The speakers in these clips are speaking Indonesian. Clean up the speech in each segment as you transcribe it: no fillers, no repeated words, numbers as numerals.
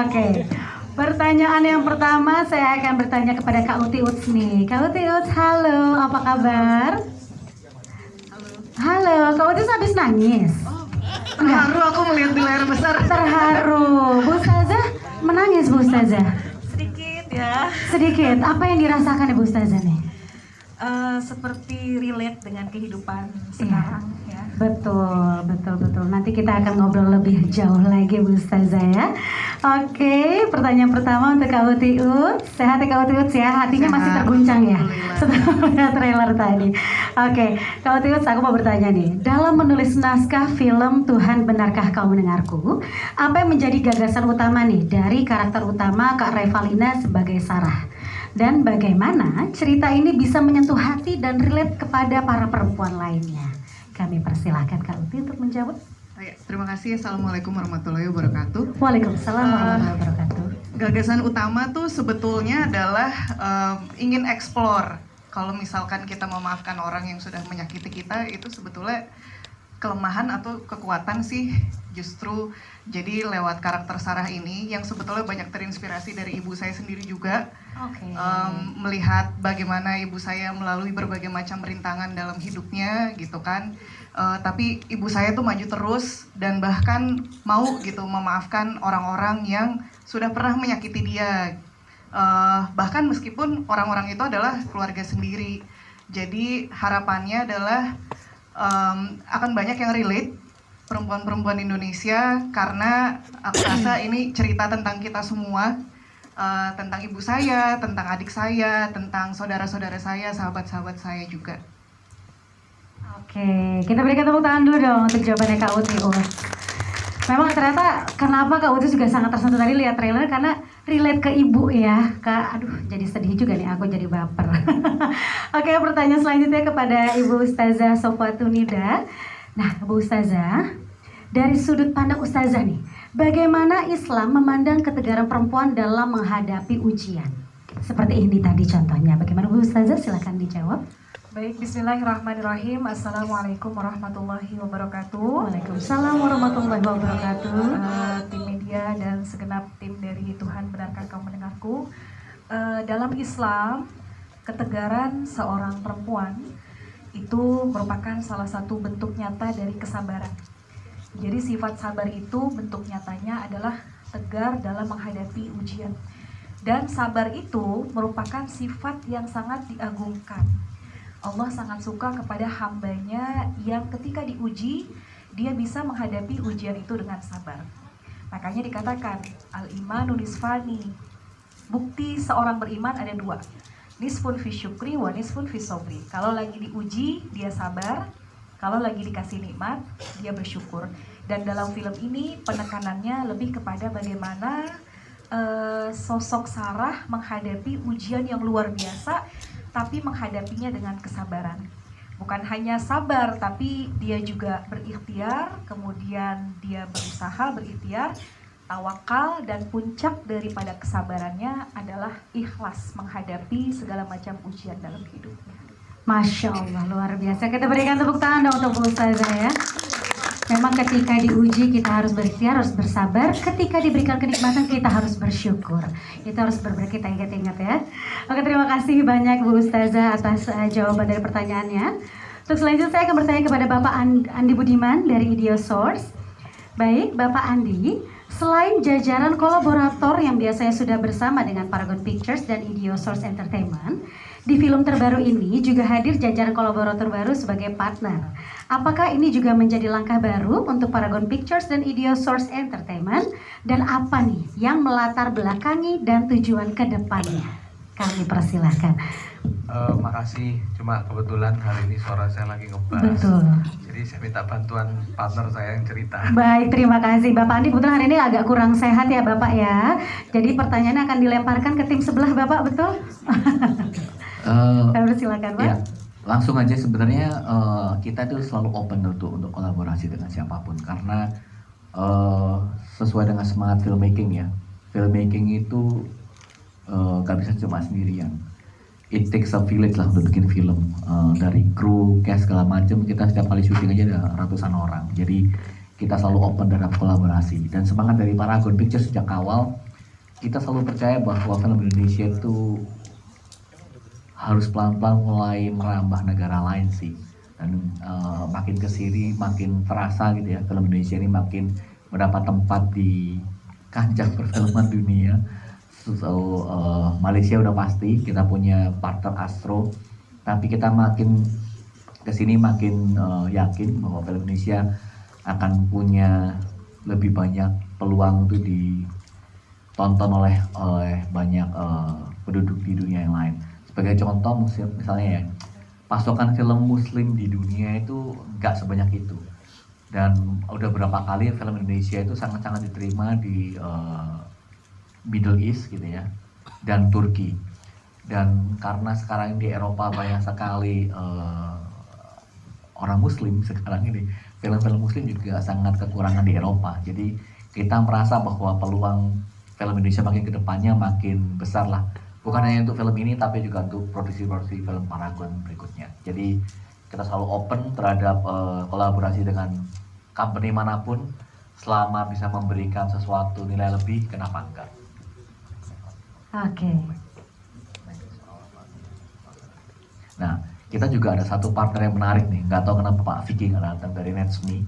Oke. Pertanyaan yang pertama saya akan bertanya kepada Kak Uti Uts nih. Kak Uti Uts, halo, apa kabar? Halo, Kak Uti Uts habis nangis. Terharu aku melihat di layar besar. Terharu. Bu Ustazah menangis, Bu Ustazah. Sedikit ya. Sedikit. Apa yang dirasakan Ibu Ustazah nih? Seperti relate dengan kehidupan sekarang ya. Betul, betul, betul. Nanti kita akan ngobrol lebih jauh lagi Bu Ustazah ya. Oke, pertanyaan pertama untuk Kak Uti Uts. Sehat ya Kak Uti Uts ya? Hatinya masih terguncang ya? Setelah melihat trailer tadi. Oke, Kak Uti Uts, aku mau bertanya nih. Dalam menulis naskah film Tuhan Benarkah Kau Mendengarku, apa yang menjadi gagasan utama nih dari karakter utama Kak Revalina sebagai Sarah? Dan bagaimana cerita ini bisa menyentuh hati dan relate kepada para perempuan lainnya? Kami persilahkan Kak Uti untuk menjawab. Terima kasih. Assalamualaikum warahmatullahi wabarakatuh. Waalaikumsalam warahmatullahi wabarakatuh. Gagasan utama tuh sebetulnya adalah ingin explore. Kalau misalkan kita memaafkan orang yang sudah menyakiti kita, itu sebetulnya kelemahan atau kekuatan sih justru. Jadi lewat karakter Sarah ini yang sebetulnya banyak terinspirasi dari ibu saya sendiri juga. Melihat bagaimana ibu saya melalui berbagai macam rintangan dalam hidupnya gitu kan. Tapi ibu saya tuh maju terus dan bahkan mau gitu memaafkan orang-orang yang sudah pernah menyakiti dia. Bahkan meskipun orang-orang itu adalah keluarga sendiri. Jadi harapannya adalah akan banyak yang relate perempuan-perempuan Indonesia, karena aku rasa ini cerita tentang kita semua, tentang ibu saya, tentang adik saya, tentang saudara-saudara saya, sahabat-sahabat saya juga. Oke, kita berikan tepuk tangan dulu dong untuk jawabannya Kak Uti Uts. Memang ternyata kenapa Kak Uti juga sangat tersentuh tadi lihat trailer, karena relate ke ibu ya Kak. Aduh, jadi sedih juga nih, aku jadi baper. Oke, pertanyaan selanjutnya kepada Ibu Ustazah Sofwatunida. Nah, Bu Ustazah, dari sudut pandang Ustazah nih, bagaimana Islam memandang ketegaran perempuan dalam menghadapi ujian? Seperti ini tadi contohnya. Bagaimana Bu Ustazah? Silakan dijawab. Baik, bismillahirrahmanirrahim. Assalamualaikum warahmatullahi wabarakatuh. Waalaikumsalam warahmatullahi wabarakatuh. Tim media dan segenap tim dari Tuhan Benarkah Kau Mendengarku. Dalam Islam, ketegaran seorang perempuan itu merupakan salah satu bentuk nyata dari kesabaran. Jadi sifat sabar itu bentuk nyatanya adalah tegar dalam menghadapi ujian. Dan sabar itu merupakan sifat yang sangat diagungkan. Allah sangat suka kepada hambanya yang ketika diuji, dia bisa menghadapi ujian itu dengan sabar. Makanya dikatakan, al-imanu nisfani. Bukti seorang beriman ada dua. Nisfun fi syukri wa nisfun fi sobri. Kalau lagi diuji, dia sabar. Kalau lagi dikasih nikmat, dia bersyukur. Dan dalam film ini penekanannya lebih kepada bagaimana sosok Sarah menghadapi ujian yang luar biasa, tapi menghadapinya dengan kesabaran. Bukan hanya sabar, tapi dia juga berikhtiar, kemudian dia berusaha berikhtiar, tawakal, dan puncak daripada kesabarannya adalah ikhlas menghadapi segala macam ujian dalam hidupnya. Masya Allah, luar biasa. Kita berikan tepuk tangan dong untuk Bu Ustazah ya. Memang ketika diuji kita harus berikhtiar, harus bersabar. Ketika diberikan kenikmatan kita harus bersyukur. Itu harus benar-benar kita ingat-ingat ya. Oke, terima kasih banyak Bu Ustazah atas jawaban dari pertanyaannya. Untuk selanjutnya saya akan bertanya kepada Bapak Andi Budiman dari Ideo Source. Baik, Bapak Andi, selain jajaran kolaborator yang biasanya sudah bersama dengan Paragon Pictures dan Ideo Source Entertainment, di film terbaru ini juga hadir jajaran kolaborator baru sebagai partner. Apakah ini juga menjadi langkah baru untuk Paragon Pictures dan Ideo Source Entertainment? Dan apa nih yang melatar belakangi dan tujuan ke depannya? Kami persilahkan. Makasih, cuma kebetulan hari ini suara saya lagi ngebas. Betul. Jadi saya minta bantuan partner saya yang cerita. Baik, terima kasih Bapak Andi. Kebetulan hari ini agak kurang sehat ya Bapak ya. Jadi pertanyaannya akan dilemparkan ke tim sebelah Bapak, betul? Saya persilakan Pak. Ya, langsung aja sebenarnya kita tuh selalu open untuk kolaborasi dengan siapapun, karena sesuai dengan semangat filmmaking ya. Filmmaking itu gak bisa cuma sendirian. It takes a village lah untuk bikin film, dari kru, cast segala macam. Kita setiap kali syuting aja ada ratusan orang. Jadi kita selalu open terhadap kolaborasi. Dan semangat dari Paragon Pictures sejak awal, kita selalu percaya bahwa film Indonesia itu harus pelan-pelan mulai merambah negara lain sih. Dan makin kesini makin terasa gitu ya, film Indonesia ini makin mendapat tempat di kancah perfilman dunia. So, Malaysia udah pasti, kita punya partner Astro, tapi kita makin kesini makin yakin bahwa film Indonesia akan punya lebih banyak peluang untuk ditonton oleh banyak penduduk di dunia yang lain. Sebagai contoh, misalnya ya, pasokan film Muslim di dunia itu nggak sebanyak itu. Dan udah berapa kali film Indonesia itu sangat-sangat diterima di Middle East gitu ya, dan Turki. Dan karena sekarang di Eropa banyak sekali orang Muslim sekarang ini, film-film Muslim juga sangat kekurangan di Eropa. Jadi kita merasa bahwa peluang film Indonesia makin kedepannya makin besar lah. Bukan hanya untuk film ini, tapi juga untuk produksi-produksi film Paragon berikutnya. Jadi kita selalu open terhadap kolaborasi dengan company manapun, selama bisa memberikan sesuatu nilai lebih, kenapa enggak? Oke. Nah, kita juga ada satu partner yang menarik nih, nggak tahu kenapa Pak Vicky nggak datang dari Netsme.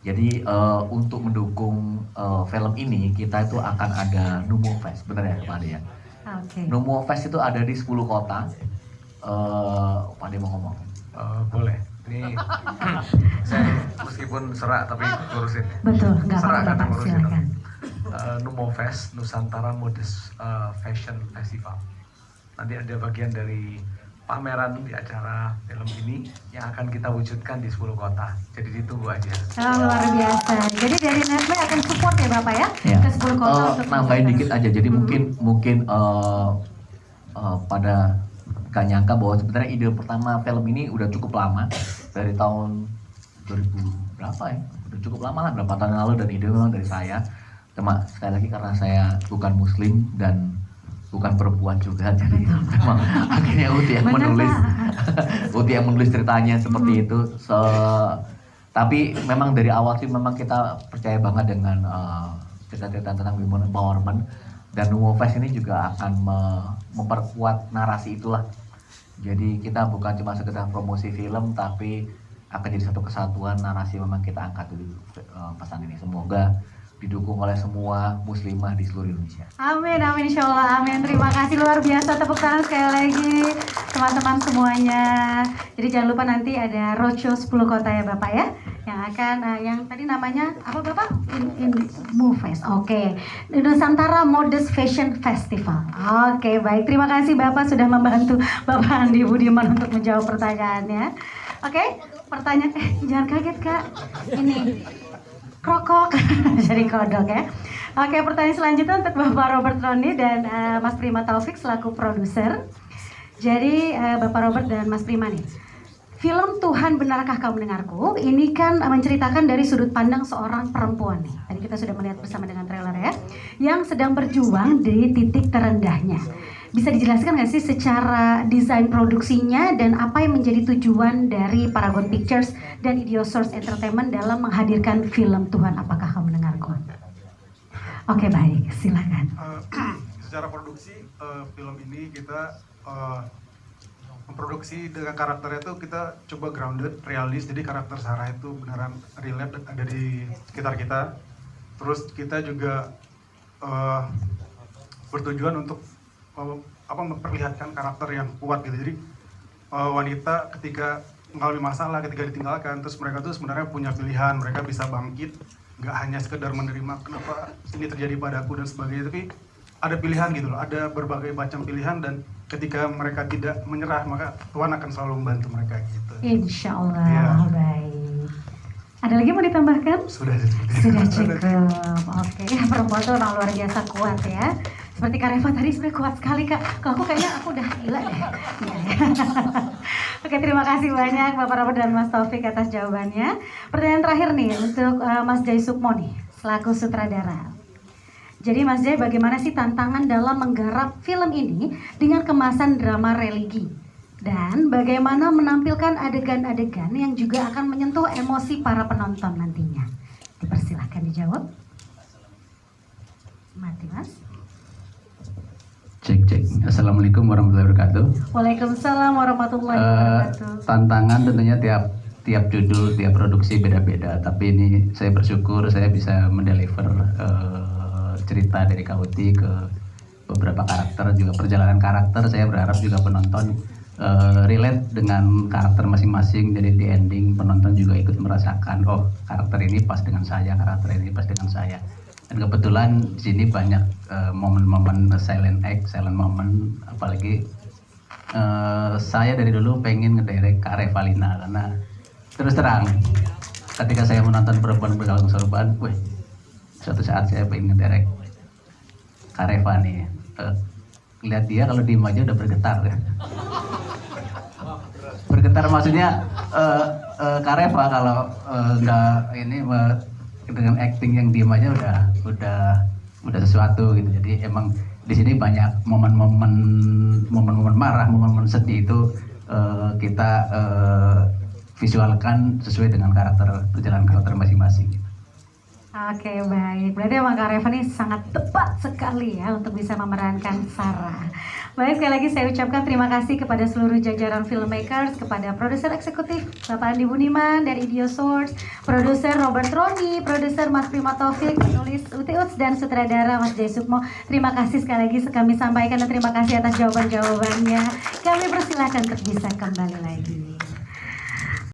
Jadi untuk mendukung film ini, kita itu akan ada Numo Fest, benar ya Pak Ade ya? Oke. Numo Fest itu ada di 10 kota. Pak Ade mau ngomong? Boleh. Ini saya meskipun serak tapi ngurusin. Betul, nggak Serak apa-apa karena Bapak, ngurusin. silakan. Numo Fest, Nusantara Modest Fashion Festival. Nanti ada bagian dari pameran di acara film ini yang akan kita wujudkan di 10 kota. Jadi ditunggu aja. Luar biasa. Jadi dari Nestle akan support ya Bapak ya, Ya. ke 10 kota untuk Nambahin mengadakan. dikit aja. Jadi mungkin pada gak nyangka bahwa sebenarnya ide pertama film ini udah cukup lama, dari tahun 2000 berapa ya, udah cukup lama lah, berapa tahun yang lalu, dan ide memang dari saya. Cuma sekali lagi karena saya bukan muslim dan bukan perempuan juga, jadi memang akhirnya Uti yang Benar, menulis Pak. Uti yang menulis ceritanya seperti itu. Tapi memang dari awal sih memang kita percaya banget dengan cerita-cerita tentang women empowerment, dan Numo Fest ini juga akan memperkuat narasi itulah. Jadi kita bukan cuma sekedar promosi film, tapi akan jadi satu kesatuan narasi. Memang kita angkat dulu pesan ini. Semoga didukung oleh semua muslimah di seluruh Indonesia. Amin, amin, insya Allah, amin. Terima kasih luar biasa, tepuk tangan sekali lagi teman-teman semuanya. Jadi jangan lupa nanti ada roadshow 10 kota ya Bapak ya, yang akan yang tadi namanya apa Bapak? Move Fest. Oke. Nusantara Modest Fashion Festival. Oke, baik. Terima kasih Bapak sudah membantu Bapak Andi Budiman untuk menjawab pertanyaannya. Oke, pertanyaan jangan kaget Kak. Ini krokok jadi kodok ya. Oke, pertanyaan selanjutnya untuk Bapak Robert Roni dan Mas Prima Taufik selaku produser. Jadi Bapak Robert dan Mas Prima nih, film Tuhan Benarkah Kau Mendengarku ini kan menceritakan dari sudut pandang seorang perempuan nih. Tadi kita sudah melihat bersama dengan trailer ya, yang sedang berjuang di titik terendahnya. Bisa dijelaskan nggak sih secara desain produksinya dan apa yang menjadi tujuan dari Paragon Pictures dan Idiosource Entertainment dalam menghadirkan film Tuhan Apakah Kau Mendengarku? Oke, baik, silakan. Secara produksi film ini kita memproduksi dengan karakternya itu kita coba grounded, realis. Jadi karakter Sarah itu beneran relate, ada di sekitar kita. Terus kita juga bertujuan untuk memperlihatkan karakter yang kuat gitu. Jadi wanita ketika mengalami masalah, ketika ditinggalkan, terus mereka tuh sebenarnya punya pilihan, mereka bisa bangkit, nggak hanya sekedar menerima kenapa ini terjadi padaku dan sebagainya, tapi ada pilihan gitu loh, ada berbagai macam pilihan, dan ketika mereka tidak menyerah maka Tuhan akan selalu membantu mereka gitu. Insya Allah, Ya. baik. Ada lagi mau ditambahkan? Sudah Cukup. Oke, perempuan tuh orang luar biasa kuat ya. Seperti Kak Reva tadi sebenarnya kuat sekali Kak. Kalau aku kayaknya aku udah gila deh. Iya, ya. Oke, terima kasih banyak Bapak Robert dan Mas Taufik atas jawabannya. Pertanyaan terakhir nih untuk Mas Jai Sukmo nih, selaku sutradara. Jadi Mas Jai, bagaimana sih tantangan dalam menggarap film ini dengan kemasan drama religi? Dan bagaimana menampilkan adegan-adegan yang juga akan menyentuh emosi para penonton nantinya? Dipersilahkan dijawab. Mati Mas. Cek. Assalamualaikum warahmatullahi wabarakatuh. Waalaikumsalam warahmatullahi wabarakatuh. Tantangan tentunya tiap judul, tiap produksi beda-beda. Tapi ini saya bersyukur saya bisa mendeliver cerita dari Kauti ke beberapa karakter, juga perjalanan karakter. Saya berharap juga penonton relate dengan karakter masing-masing. Jadi di ending penonton juga ikut merasakan, oh karakter ini pas dengan saya, karakter ini pas dengan saya. Dan kebetulan di sini banyak momen-momen silent act, silent moment, apalagi saya dari dulu pengen ngedirect Kak Revalina karena terus terang ketika saya menonton Perempuan Berkalung Sorban, suatu saat saya pengen ngedirect Kak Reva nih. Lihat dia kalau diem aja udah bergetar ya. Bergetar maksudnya Kak Reva kalau nggak ini dengan acting yang diem aja udah sesuatu gitu. Jadi emang di sini banyak momen-momen marah, momen-momen sedih itu kita visualkan sesuai dengan perjalanan karakter masing-masing. Oke, baik. Berarti emang Kak Reva ini sangat tepat sekali ya untuk bisa memerankan Sarah. Baik, sekali lagi saya ucapkan terima kasih kepada seluruh jajaran filmmakers, kepada produser eksekutif Bapak Andi Buniman dari Idio Source, produser Robert Roni, produser Mas Prima Taufik, penulis Uti Uts, dan sutradara Mas Jai Sukmo. Terima kasih sekali lagi kami sampaikan dan terima kasih atas jawaban-jawabannya. Kami persilahkan untuk bisa kembali lagi.